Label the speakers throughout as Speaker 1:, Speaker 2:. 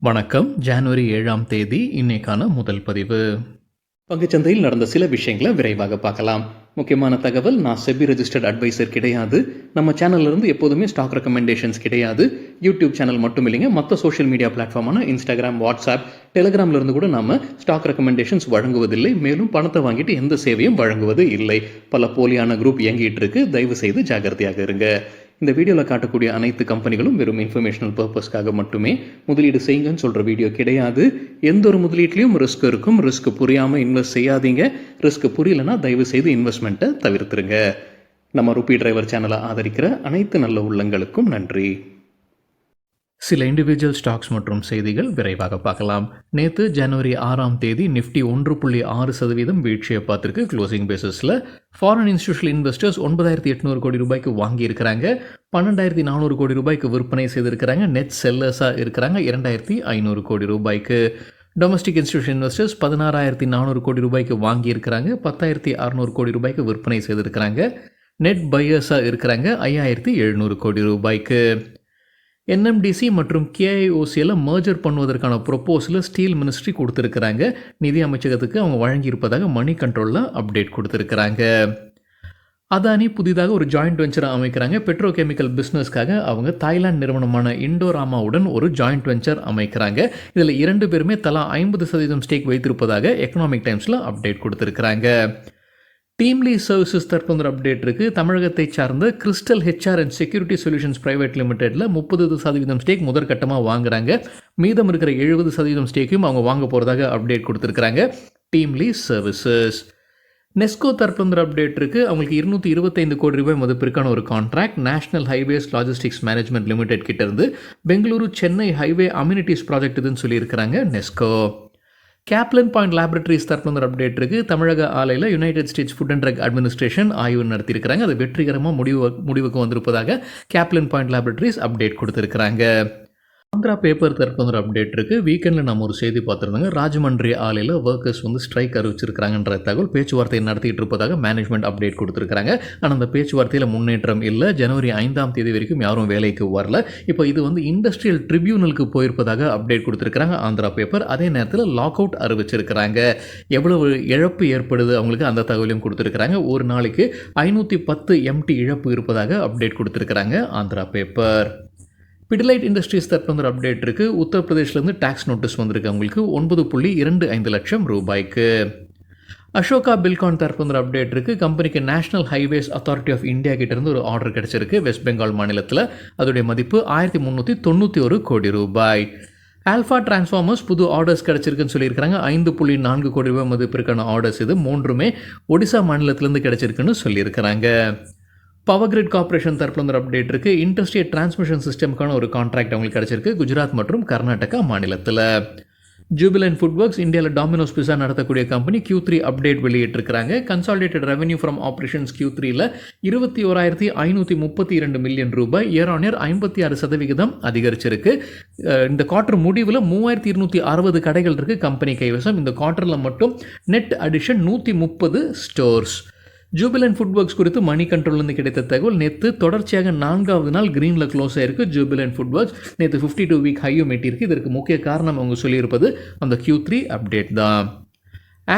Speaker 1: வணக்கம். ஜனவரி 7ஆம் தேதி இன்னைக்கான முதல் பதிவு. பங்குச்சந்தையில் நடந்த சில விஷயங்களை விரைவாக பார்க்கலாம். முக்கியமான தகவல், நான் செபி ரெஜிஸ்டர்ட் அட்வைசர் கிடையாது. நம்ம சேனல்ல இருந்து எப்போதுமே ஸ்டாக் ரெக்கமெண்டேஷன்ஸ் கிடையாது. யூடியூப் சேனல் மட்டும் இல்லைங்க, மற்ற சோஷியல் மீடியா பிளாட்ஃபார்மான இன்ஸ்டாகிராம், வாட்ஸ்அப், டெலிகிராம்ல இருந்து கூட நாம ஸ்டாக் ரெக்கமெண்டேஷன்ஸ் வழங்குவதில்லை. மேலும் பணத்தை வாங்கிட்டு எந்த சேவையும் வழங்குவது இல்லை. பல போலியான குரூப் இயங்கிட்டு இருக்கு. தயவு செய்து ஜாகிரதையாக இருங்க. இந்த வீடியோவில் காட்டக்கூடிய அனைத்து கம்பெனிகளும் வெறும் இன்ஃபர்மேஷனல் பர்பஸ்க்காக மட்டுமே முதலீடு செய்யுங்கன்னு சொல்கிற வீடியோ கிடையாது. எந்த ஒரு முதலீட்லையும் ரிஸ்க் இருக்கும். ரிஸ்க் புரியாமல் இன்வெஸ்ட் செய்யாதீங்க. ரிஸ்க் புரியலன்னா தயவு செய்து இன்வெஸ்ட்மெண்ட்டை தவிர்த்துருங்க. நம்ம ருபி டிரைவர் சேனலை ஆதரிக்கிற அனைத்து நல்ல உள்ளங்களுக்கும் நன்றி. சில இண்டிவிஜுவல் ஸ்டாக்ஸ் மற்றும் செய்திகள் விரைவாக பார்க்கலாம். நேற்று ஜனவரி 6ஆம் தேதி நிஃப்டி 1.6% வீழ்ச்சியை பார்த்துருக்கு. க்ளோசிங் பேசிஸில் ஃபாரின் இன்ஸ்டிடியூஷனல் இன்வெஸ்டர்ஸ் 9,800 கோடி ரூபாய்க்கு வாங்கியிருக்கிறாங்க. 12,400 கோடி ரூபாய்க்கு விற்பனை செய்திருக்கிறாங்க. நெட் செல்லர்ஸாக இருக்கிறாங்க 2,500 கோடி ரூபாய்க்கு. டொமஸ்டிக் இன்ஸ்டிடியூஷன் இன்வெஸ்டர்ஸ் 16,400 கோடி ரூபாய்க்கு வாங்கியிருக்கிறாங்க. 10,600 கோடி ரூபாய்க்கு விற்பனை செய்திருக்கிறாங்க. நெட் பையர்ஸாக இருக்கிறாங்க 5,700 கோடி ரூபாய்க்கு. என்எம்டிசி மற்றும் கேஐஓசியில் மர்ஜர் பண்ணுவதற்கான ப்ரொப்போசலை ஸ்டீல் மினிஸ்ட்ரி கொடுத்துருக்குறாங்க. நிதி அமைச்சகத்துக்கு அவங்க வழங்கியிருப்பதாக மணி கண்ட்ரோலில் அப்டேட் கொடுத்துருக்குறாங்க. அதானி புதிதாக ஒரு ஜாயிண்ட் வெஞ்சரை அமைக்கிறாங்க. பெட்ரோ கெமிக்கல் பிஸ்னஸ்க்காக அவங்க தாய்லாந்து நிறுவனமான இண்டோராமாவுடன் ஒரு ஜாயிண்ட் வெஞ்சர் அமைக்கிறாங்க. இதில் 2 பேருமே தலா 50% ஸ்டேக் வைத்திருப்பதாக எக்கனாமிக் டைம்ஸில் அப்டேட் கொடுத்துருக்குறாங்க. டீம்லி சர்வீசஸ் தற்போது அப்டேட் இருக்குது. தமிழகத்தை சார்ந்த crystal HR and security solutions private லிமிடெட்டில் 30% ஸ்டேக் முதற்கட்டமாக வாங்குறாங்க. மீதம் இருக்கிற 70% ஸ்டேக்கையும் அவங்க வாங்க போகிறதாக அப்டேட் கொடுத்துருக்குறாங்க. TeamLease services. நெஸ்கோ தற்போது அப்டேட் இருக்குது. அவங்களுக்கு 225 கோடி ரூபாய் மதிப்பிற்கான ஒரு contract national highways logistics management limited கிட்டேருந்து Bengaluru Chennai highway amenities project இதுன்னு சொல்லியிருக்கிறாங்க நெஸ்கோ. கேப்லன் பாயிண்ட் லேபரட்டரிஸ் தற்போது அப்டேட் இருக்குது. தமிழக ஆலையில் United States food and drug administration ஆய்வு நடத்தியிருக்கிறாங்க. அது வெற்றிகரமாக முடிவுக்கு வந்திருப்பதாக கேப்லன் பாயிண்ட் லேபரட்டரிஸ் அப்டேட் கொடுத்துருக்குறாங்க. ஆந்திரா பேப்பர் தற்போது அப்டேட் இருக்குது. வீக்கெண்டில் நம்ம ஒரு செய்தி பார்த்துருந்தாங்க. ராஜமன்றி ஆலையில் ஒர்க்கர்ஸ் ஸ்ட்ரைக் அறிவிச்சிருக்கிறாங்கன்ற தகவல் பேச்சுவார்த்தை நடத்திட்டு இருப்பதாக மேனேஜ்மெண்ட் அப்டேட் கொடுத்துருக்காங்க. ஆனால் அந்த பேச்சுவார்த்தையில் முன்னேற்றம் இல்லை. ஜனவரி 5ஆம் தேதி வரைக்கும் யாரும் வேலைக்கு வரல. இப்போ இது இண்டஸ்ட்ரியல் ட்ரிபியூனலுக்கு போயிருப்பதாக அப்டேட் கொடுத்துருக்காங்க ஆந்திரா பேப்பர். அதே நேரத்தில் லாக் அவுட் அறிவிச்சிருக்கிறாங்க. எவ்வளவு இழப்பு ஏற்படுது அவங்களுக்கு அந்த தகவலையும் கொடுத்துருக்குறாங்க. ஒரு நாளைக்கு 510 MT இழப்பு இருப்பதாக அப்டேட் கொடுத்துருக்குறாங்க ஆந்திரா பேப்பர். பிடிலைட் இண்டஸ்ட்ரீஸ் தற்போது அப்டேட் இருக்குது. உத்தரப்பிரதேஷ்லேருந்து டேக்ஸ் நோட்டீஸ் வந்திருக்கு அவங்களுக்கு 9.25 லட்சம் ரூபாய்க்கு. அசோகா பில்கான் தற்போது அப்டேட் இருக்குது. கம்பெனிக்கு national highways authority of India கிட்டேருந்து ஒரு ஆர்டர் கிடச்சிருக்கு வெஸ்ட் பெங்கால் மாநிலத்தில். அதோடைய மதிப்பு 1,391 கோடி ரூபாய். ஆல்ஃபா டிரான்ஸ்ஃபார்மர்ஸ் புது ஆர்டர்ஸ் கிடச்சிருக்குன்னு சொல்லியிருக்காங்க. 5.4 கோடி ரூபாய் மதிப்பிற்கான ஆர்டர்ஸ் இது 3மே ஒடிசா மாநிலத்திலேருந்து கிடச்சிருக்குன்னு சொல்லியிருக்கிறாங்க. பவர் கிரிட் கார்பரேஷன் தரப்புல அப்டேட் இருக்குது. இன்டர்ஸ்டேட் டிரான்ஸ்மிஷன் சிஸ்டம்க்கான ஒரு கான்ட்ராக்ட் அவங்களுக்கு கிடச்சிருக்கு குஜராத் மற்றும் கர்நாடகா மாநிலத்தில். ஜூபிலண்ட் ஃபுட் ஒர்க்ஸ் இந்தியாவில் டாமினோஸ் பிஸா நடத்தக்கூடிய கம்பெனி Q3 அப்டேட் வெளியிட்டிருக்கிறாங்க. கன்சாலிடேட்டட் ரெவன்யூ ஃப்ரம் ஆப்ரேஷன்ஸ் Q3ல 21,532 மில்லியன் ரூபாய் இயர் ஆன் இயர் 56% அதிகரிச்சிருக்கு. இந்த குவார்டர் முடிவில் 3,260 கடைகள் இருக்குது கம்பெனி கைவசம். இந்த குவார்டரில் மட்டும் net addition 130 stores. Jubilant food works குறித்து மணி கண்ட்ரோல்லேருந்து கிடைத்த தகவல், நேற்று தொடர்ச்சியாக 4வது நாள் கிரீனில் க்ளோஸ் ஆயிருக்கு ஜூபிலண்ட் ஃபுட் ஒர்க்ஸ். நேற்று 52 வீக் ஹையும் எட்டியிருக்கு. இதற்கு முக்கிய காரணம் அவங்க சொல்லியிருப்பது அந்த Q3 அப்டேட் தான்.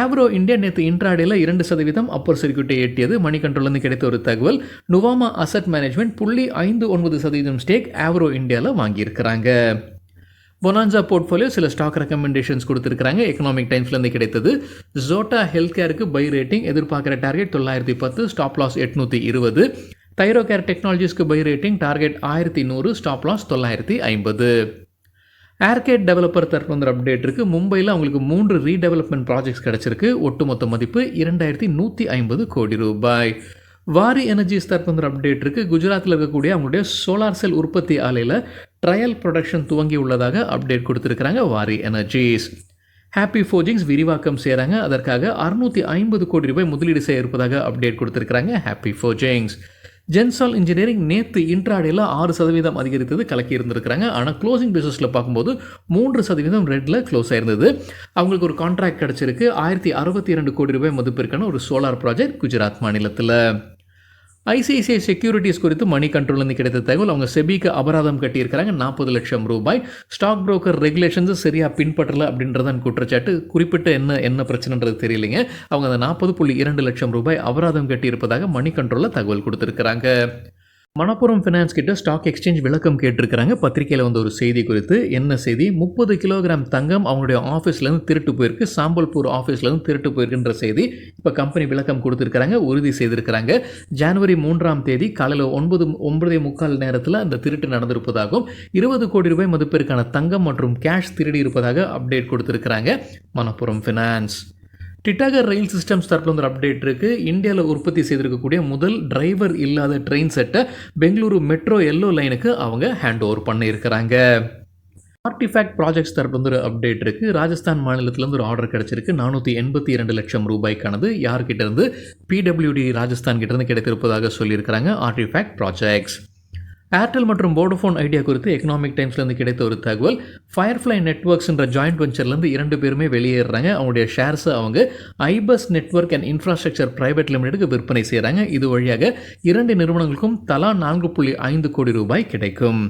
Speaker 1: ஆவ்ரோ இந்தியா நேற்று இன்ட்ராடேல 2% அப்பர் சர்க்யூட்டை எட்டியது. மணி கண்ட்ரோல்லேருந்து கிடைத்த ஒரு தகவல், Nuvama asset management 0.59% stake Avro இந்தியாவில் வாங்கியிருக்கிறாங்க. பொனான்சா போர்ட்ஃபோலியோ சில ஸ்டாக் ரெக்கமெண்டேஷன்ஸ் கொடுத்துருக்காங்க. எக்கனாமிக் டைம்ஸ்லேருந்து கிடைத்தது. ஜோட்டா ஹெல்த் கேருக்கு பை ரேட்டிங், எதிர்பார்க்குற டார்கெட் 910, ஸ்டாப் லாஸ் 820. தைரோகேர் டெக்னாலஜிஸ்க்கு buy rating, target 1100, stop loss 950. Arkade developer தற்போது அப்டேட் இருக்குது. மும்பையில் அவங்களுக்கு 3 ரீடெவலப்மெண்ட் ப்ராஜெக்ட்ஸ் கிடச்சிருக்கு. ஒட்டுமொத்த மதிப்பு 2,150 கோடி ரூபாய். வாரி எனர்ஜிஸ் தற்போது அப்டேட் இருக்குது. குஜராத்தில் இருக்கக்கூடிய அவங்களுடைய சோலார் செல் உற்பத்தி ஆலையில் ட்ரையல் ப்ரொடக்ஷன் துவங்கி உள்ளதாக அப்டேட் கொடுத்துருக்குறாங்க வாரி எனர்ஜிஸ். ஹாப்பி ஃபோர்ஜிங்ஸ் விரிவாக்கம் செய்கிறாங்க. அதற்காக 650 கோடி ரூபாய் முதலீடு செய்ய இருப்பதாக அப்டேட் கொடுத்துருக்குறாங்க ஹாப்பி ஃபோர்ஜிங்ஸ். ஜென்சால் இன்ஜினியரிங் நேற்று இன்ட்ராடேல 6% அதிகரித்தது கலக்கி இருந்திருக்கிறாங்க. ஆனால் க்ளோசிங் பேசிஸில் பார்க்கும்போது 3% ரெட்டில் க்ளோஸ் ஆயிருந்தது. அவங்களுக்கு ஒரு கான்ட்ராக்ட் கிடச்சிருக்கு. 1,062 கோடி ரூபாய் மதிப்பிற்கான ஒரு சோலார் ப்ராஜெக்ட் குஜராத் மாநிலத்தில். ஐசிஐசிஐ செக்யூரிட்டிஸ் குறித்து மணி கண்ட்ரோல்லேருந்து கிடைத்த தகவல், அவங்க செபிக்கு அபராதம் கட்டியிருக்கிறாங்க 40 லட்சம் ரூபாய். ஸ்டாக் புரோக்கர் ரெகுலேஷன்ஸை சரியாக பின்பற்றலை அப்படின்றதான் குற்றச்சாட்டு. குறிப்பிட்ட என்ன பிரச்சனைன்றது தெரியலைங்க. அவங்க அந்த 40.2 லட்சம் ரூபாய் அபராதம் கட்டியிருப்பதாக மணி கண்ட்ரோலில் தகவல் கொடுத்துருக்குறாங்க. மணப்புரம் ஃபினான்ஸ் கிட்ட ஸ்டாக் எக்ஸ்சேஞ்ச் விளக்கம் கேட்டிருக்கிறாங்க. பத்திரிகையில் வந்த ஒரு செய்தி குறித்து. என்ன செய்தி? 30 கிலோகிராம் தங்கம் அவங்களுடைய ஆஃபீஸ்லேருந்து திருட்டு போயிருக்கு, சாம்பல்பூர் ஆஃபீஸ்லேருந்து திருட்டு போயிருக்குன்ற செய்தி இப்போ கம்பெனி விளக்கம் கொடுத்துருக்காங்க, உறுதி செய்திருக்கிறாங்க. ஜனவரி 3ஆம் தேதி காலையில் 9:45 நேரத்தில் அந்த திருட்டு நடந்திருப்பதாகவும் 20 கோடி ரூபாய் மதிப்பிற்கான தங்கம் மற்றும் கேஷ் திருடி இருப்பதாக அப்டேட் கொடுத்துருக்கிறாங்க மணப்புரம் ஃபினான்ஸ். டிட்டாகர் ரயில் சிஸ்டம்ஸ் தரப்பில் வந்து ஒரு அப்டேட் இருக்குது. இந்தியாவில் உற்பத்தி செய்திருக்கக்கூடிய முதல் டிரைவர் இல்லாத ட்ரெயின் செட்டை பெங்களூரு மெட்ரோ எல்லோ லைனுக்கு அவங்க ஹேண்ட் ஓவர் பண்ணியிருக்கிறாங்க. ஆர்டிஃபேக்ட் ப்ராஜெக்ட்ஸ் தரப்பில் வந்து ஒரு அப்டேட் இருக்குது. ராஜஸ்தான் மாநிலத்திலேருந்து ஒரு ஆர்டர் கிடச்சிருக்கு 482 லட்சம் ரூபாய்க்கானது. யார்கிட்ட இருந்து? பிடபிள்யூடி ராஜஸ்தான் கிட்டேருந்து கிடைத்திருப்பதாக சொல்லியிருக்கிறாங்க ஆர்டிஃபேக்ட் ப்ராஜெக்ட்ஸ். ஏர்டெல் மற்றும் வோடஃபோன் ஐடியா குறித்து எக்கனாமிக் டைம்ஸ்லேருந்து கிடைத்த ஒரு தகவல், ஃபயர்ஃப்ளை நெட்வொர்க்ஸ்ன்ற ஜாயிண்ட் வெஞ்சர்லேருந்து 2 பேருமே வெளியேறாங்க. அவங்களுடைய ஷேர்ஸை அவங்க IBus network and infrastructure private லிமிடெடுக்கு விற்பனை செய்கிறாங்க. இது வழியாக 2 நிறுவனங்களுக்கும் தலா 4.5 கோடி ரூபாய் கிடைக்கும்.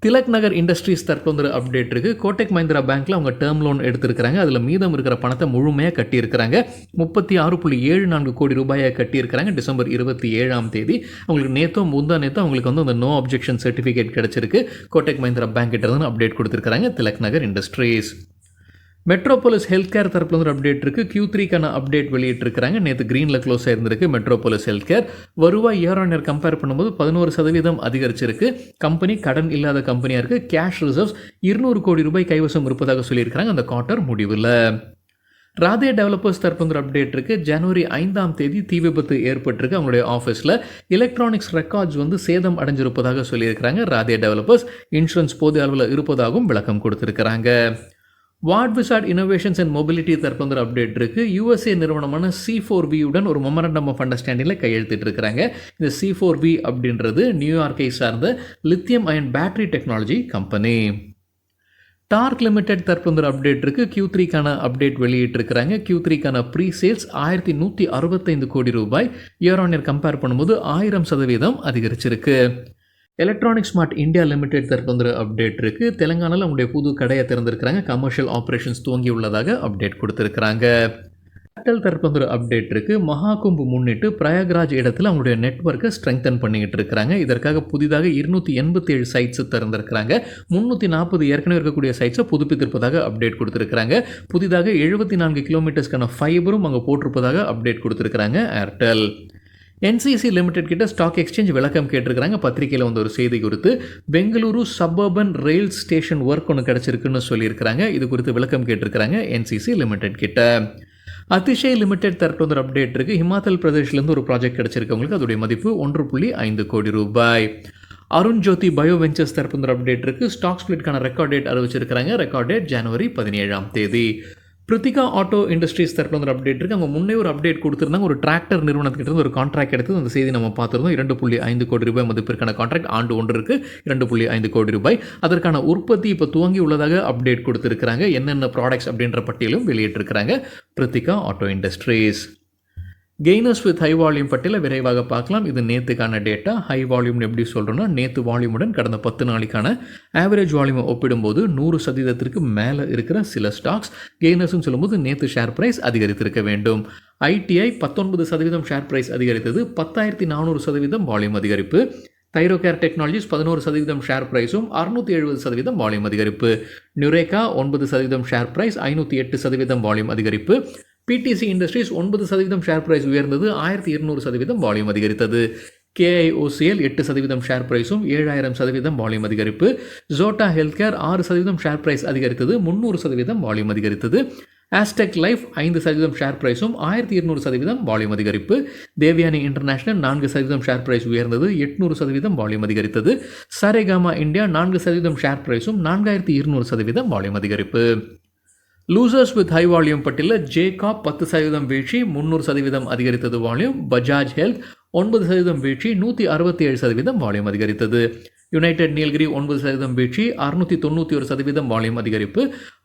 Speaker 1: திலக் நகர் இண்டஸ்ட்ரீஸ் தரப்பில் வந்து அப்டேட் இருக்குது. கோட்டக் மஹிந்திரா பேங்க்கில் அவங்க டேர்ம் லோன் எடுத்திருக்கிறாங்க. அதில் மீதம் இருக்கிற பணத்தை முழுமையாக கட்டியிருக்கிறாங்க. 36.74 கோடி ரூபாயை கட்டியிருக்கிறாங்க. டிசம்பர் 27ஆம் தேதி அவங்களுக்கு முந்தா நேற்று அவங்களுக்கு வந்து அந்த நோ அப்ஜெக்ஷன் சர்டிஃபிகேட் கிடச்சிருக்கு. கோட்டக் மஹிந்திரா பேங்க் கிட்ட இருந்து அப்டேட் கொடுத்துருக்காங்க திலக் நகர் இண்டஸ்ட்ரீஸ். மெட்ரோபோலிஸ் ஹெல்த் கேர் தரப்பில் வந்து ஒரு அப்டேட் இருக்குது. Q3க்கான அப்டேட் வெளியிட்டிருக்கிறாங்க. நேற்று க்ரீனில் க்ளோஸ் ஆயிருந்திருக்கு மெட்ரோபோலிஸ் ஹெல்த் கேர். வருவாய் இயர் ஆன் இயர் கம்பேர் பண்ணும்போது 11% அதிகரிச்சிருக்கு. கம்பெனி கடன் இல்லாத கம்பெனியாக இருக்குது. கேஷ் ரிசர்வ்ஸ் 200 கோடி ரூபாய் கைவசம் இருப்பதாக சொல்லியிருக்கிறாங்க அந்த குவார்ட்டர் முடிவில். ராதே டெவலப்பர்ஸ் தரப்பு வந்து ஒரு அப்டேட் இருக்குது. ஜனவரி 5ஆம் தேதி தீ விபத்து ஏற்பட்டிருக்கு. அவங்களுடைய ஆஃபீஸில் எலக்ட்ரானிக்ஸ் ரெக்கார்ட்ஸ் வந்து சேதம் அடைஞ்சிருப்பதாக சொல்லியிருக்கிறாங்க ராதே டெவலப்பர்ஸ். இன்சூரன்ஸ் போதிய அளவில் இருப்பதாகவும் விளக்கம் கொடுத்துருக்கிறாங்க. Ward Wizard innovations and mobility தரப்பு வந்து அப்டேட் இருக்குது. USA நிறுவனமான C4V உடன் ஒரு மெமரண்டம் ஆஃப் அண்டர்ஸ்டாண்டிங்கில் கையெழுத்திட்டு இருக்கிறாங்க. இந்த C4V அப்படின்றது நியூயார்க்கை சார்ந்த lithium ion battery technology company. TARC limited தரப்பு வந்து அப்டேட் இருக்குது. Q3க்கான அப்டேட் வெளியிட்டிருக்கிறாங்க. Q3க்கான ப்ரீ சேல்ஸ் 1165 கோடி ரூபாய் இயர் ஆன் இயர் கம்பேர் பண்ணும்போது 1000% அதிகரிச்சிருக்கு. எலக்ட்ரானிக் ஸ்மார்ட் இந்தியா லிமிடெட் தரப்பு வந்து அப்டேட் இருக்குது. தெலங்கானாவில் அவங்களுடைய புது கடையை திறந்திருக்கிறாங்க. கமர்ஷியல் ஆப்ரேஷன்ஸ் துவங்கி உள்ளதாக அப்டேட் கொடுத்துருக்குறாங்க. ஏர்டெல் தரப்பு வந்து அப்டேட் இருக்குது. மகாகும்பு முன்னிட்டு பிரயாக்ராஜ் இடத்துல அவங்களுடைய நெட்வொர்க்கை ஸ்ட்ரெங்தன் பண்ணிக்கிட்டு இருக்கிறாங்க. இதற்காக புதிதாக 287 சைட்ஸ் திறந்திருக்கிறாங்க. 340 ஏற்கனவே இருக்கக்கூடிய சைட்ஸை புதுப்பித்திருப்பதாக அப்டேட் கொடுத்துருக்காங்க. புதிதாக 74 கிலோமீட்டர்ஸ்க்கான ஃபைபரும் அங்கே போட்டிருப்பதாக அப்டேட் கொடுத்துருக்காங்க ஏர்டெல். NCC லிமிடெட் கிட்ட ஸ்டாக் எக்ஸ்சேஞ்ச் விளக்கம் கேட்டிருக்கிறாங்க. பத்திரிகையில் வந்து ஒரு செய்தி குறித்து Bengaluru suburban rail station work ஒன்று கிடச்சிருக்குன்னு சொல்லியிருக்கிறாங்க. இது குறித்து விளக்கம் கேட்டிருக்கிறாங்க NCC லிமிடெட் கிட்ட. அதிஷய் லிமிடெட் தரப்பு வந்து அப்டேட் இருக்குது. ஹிமாச்சல் பிரதேஷ்லேருந்து ஒரு ப்ராஜெக்ட் கிடச்சிருக்கவங்களுக்கு அதோடைய மதிப்பு 1.5 கோடி ரூபாய். அருண் ஜோதி பயோ வெஞ்சர்ஸ் தரப்பு வந்து அப்டேட் இருக்குது. ஸ்டாக் ஸ்பிளிட்கான ரெக்கார்ட் டேட் அறிவிச்சிருக்கிறாங்க. ரெக்கார்ட் டேட் ஜனவரி 17ஆம் தேதி. பிரித்திகா ஆட்டோ இண்டஸ்ட்ரீஸ் தரப்பில் வந்து அப்டேட் இருக்குது. அவங்க முன்னே ஒரு அப்டேட் கொடுத்துருந்தாங்க. ஒரு டிராக்டர் நிறுவனத்துக்கிட்ட ஒரு கான்ட்ராக்ட் எடுத்து அந்த செய்தி நம்ம பார்த்துருந்தோம். 2.5 கோடி ரூபாய் மதிப்பிற்கான கான்ட்ராக்ட் ஆண்டு ஒன்று இருக்குது. 2.5 கோடி ரூபாய். அதற்கான உற்பத்தி இப்போ துவங்கி உள்ளதாக அப்டேட் கொடுத்துருக்காங்க. என்னென்ன ப்ராடக்ட்ஸ் அப்படின்ற பட்டியலும் வெளியிட்டிருக்கிறாங்க Pritika auto industries. Gainers with high volume பட்டியலை விரைவாக பார்க்கலாம். இது நேற்றுக்கான டேட்டா. ஹை வால்யூம்னு எப்படி சொல்கிறோன்னா, நேற்று வால்யூமுடன் கடந்த 10 நாளைக்கான ஆவரேஜ் வால்யூமை ஒப்பிடும்போது 100% மேலே இருக்கிற சில ஸ்டாக்ஸ். கெய்னர்ஸ்னு சொல்லும்போது நேற்று ஷேர் ப்ரைஸ் அதிகரித்திருக்க வேண்டும். ITI 19% ஷேர் ப்ரைஸ் அதிகரித்தது. 10,400% வால்யூம் அதிகரிப்பு. தைரோகேர் டெக்னாலஜிஸ் 11% ஷேர் ப்ரைஸும் 670% வால்யூம் அதிகரிப்பு. நியூரேகா 9% ஷேர் ப்ரைஸ் 508% வால்யூம் அதிகரிப்பு. PTC இண்டஸ்ட்ரீஸ் 9% ஷேர் ப்ரைஸ் உயர்ந்தது. 1200% வால்யூம் அதிகரித்தது. KIOCL 8% ஷேர் ப்ரைஸும் 7000% வால்யூம் அதிகரிப்பு. Zota health care 6% share price அதிகரித்தது. 300% வால்யூம் அதிகரித்தது. ஆஸ்டெக் லைஃப் 5% ஷேர் ப்ரைஸும் 1200% வால்யூம் அதிகரிப்பு. தேவ்யானி இன்டர்நேஷனல் 4% ஷேர் ப்ரைஸ் உயர்ந்தது. 800% வால்யூம் அதிகரித்தது. சரேகாமா இந்தியா 4% ஷேர் ப்ரைஸும் 4200% வால்யூம் அதிகரிப்பு. லூசர்ஸ் வித் ஹை வால்யூம் பட்டியலில் ஜேகாப் 10% வீழ்ச்சி, 300% அதிகரித்தது வால்யூம். பஜாஜ் ஹெல்த் 9% வீழ்ச்சி 167% வால்யூம் அதிகரித்தது. யுனைடெட் நீல்கிரி 9% வீழ்ச்சி 691% வால்யூம் அதிகரிப்பு.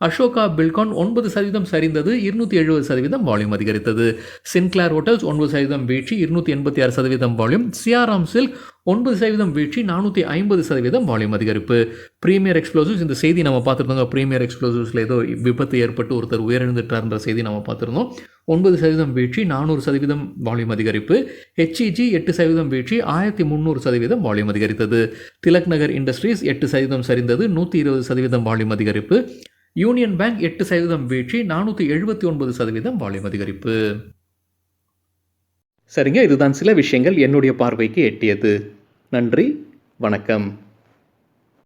Speaker 1: அசோகா பில்கான் 9% சரிந்தது 270% வால்யூம் அதிகரித்தது. சின்க்ளேர் ஹோட்டல்ஸ் 9% வீழ்ச்சி 286% வால்யூம். சியாராம் சில்க் 9% வீழ்ச்சி 450% வால்யூம் அதிகரிப்பு. பிரீமியர் எக்ஸ்ப்ளோசிவ்ஸ் இந்த செய்தி நம்ம பார்த்துருந்தோங்க. பிரீமியர் எக்ஸ்ப்ளோசிவ்ஸில் ஏதோ விபத்து ஏற்பட்டு ஒருத்தர் உயிரிழந்துட்டார்ன்ற செய்தி நம்ம பார்த்துருந்தோம். 9% வீழ்ச்சி 400% வால்யூம் அதிகரிப்பு. HEG 8% வீழ்ச்சி 1300% வால்யூம் அதிகரித்தது. திலக் நகர் இண்டஸ்ட்ரீஸ் 8% சரிந்தது 120% வால்யூம் அதிகரிப்பு. யூனியன் பேங்க் 8% வீழ்ச்சி 479% வால்யூம் அதிகரிப்பு. சரிங்க, இதுதான் சில விஷயங்கள் என்னுடைய பார்வைக்கு எட்டியது. நன்றி, வணக்கம்.